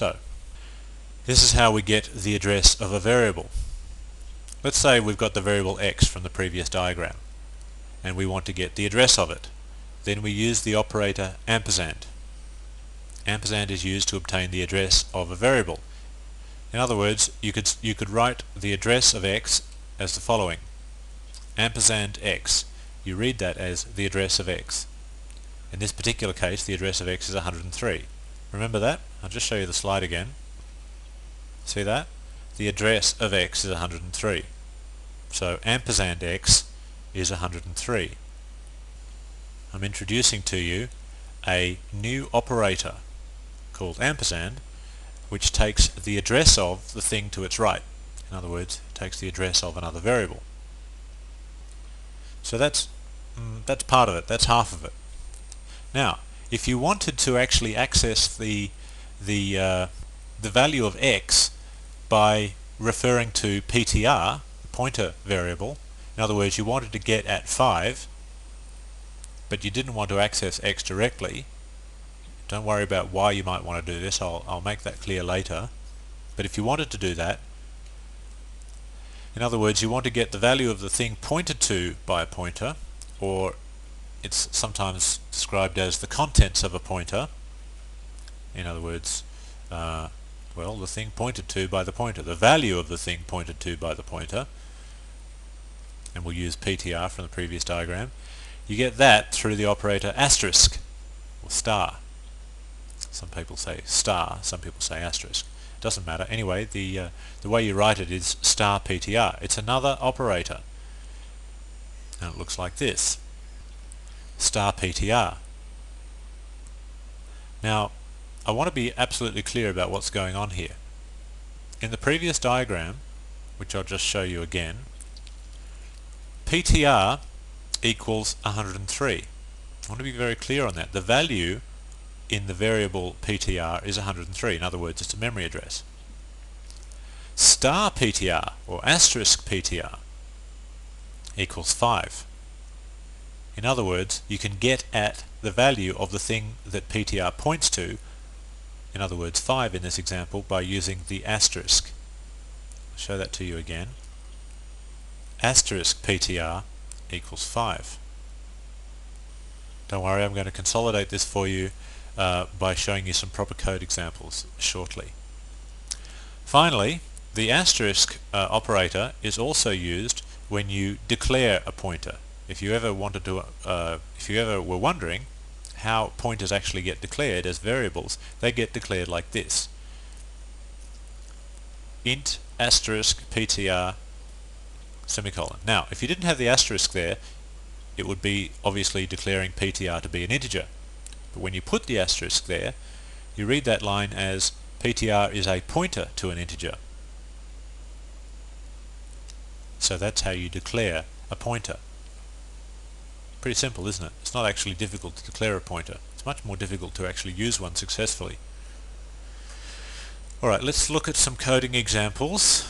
So, this is how we get the address of a variable. Let's say we've got the variable x from the previous diagram, and we want to get the address of it. Then we use the operator ampersand. Ampersand is used to obtain the address of a variable. In other words, you could write the address of x as the following: ampersand x. You read that as the address of x. In this particular case, the address of x is 103. Remember that? I'll just show you the slide again. See that? The address of x is 103. So ampersand x is 103. I'm introducing to you a new operator called ampersand, which takes the address of the thing to its right. In other words, it takes the address of another variable. So that's part of it. That's half of it. Now, if you wanted to actually access the value of x by referring to ptr, the pointer variable, in other words, you wanted to get at 5, but you didn't want to access x directly. Don't worry about why you might want to do this. I'll make that clear later. But if you wanted to do that, in other words, you want to get the value of the thing pointed to by a pointer, or it's sometimes described as the contents of a pointer. In other words, well, the thing pointed to by the pointer, the value of the thing pointed to by the pointer, and we'll use ptr from the previous diagram. You get that through the operator asterisk or star. Some people say star, some people say asterisk. It doesn't matter. Anyway, the way you write it is star ptr. It's another operator. And it looks like this. Star ptr. Now, I want to be absolutely clear about what's going on here. In the previous diagram, which I'll just show you again, ptr equals 103. I want to be very clear on that. The value in the variable ptr is 103. In other words, it's a memory address. Star ptr or asterisk ptr equals 5. In other words, you can get at the value of the thing that ptr points to, in other words 5 in this example, by using the asterisk. I'll show that to you again. Asterisk ptr equals 5. Don't worry, I'm going to consolidate this for you by showing you some proper code examples shortly. Finally, the asterisk operator is also used when you declare a pointer. If you ever were wondering how pointers actually get declared as variables, they get declared like this: int asterisk ptr semicolon. Now, if you didn't have the asterisk there, it would be obviously declaring ptr to be an integer. But when you put the asterisk there, you read that line as ptr is a pointer to an integer. So that's how you declare a pointer. Pretty simple, isn't it? It's not actually difficult to declare a pointer. It's much more difficult to actually use one successfully. Alright, let's look at some coding examples.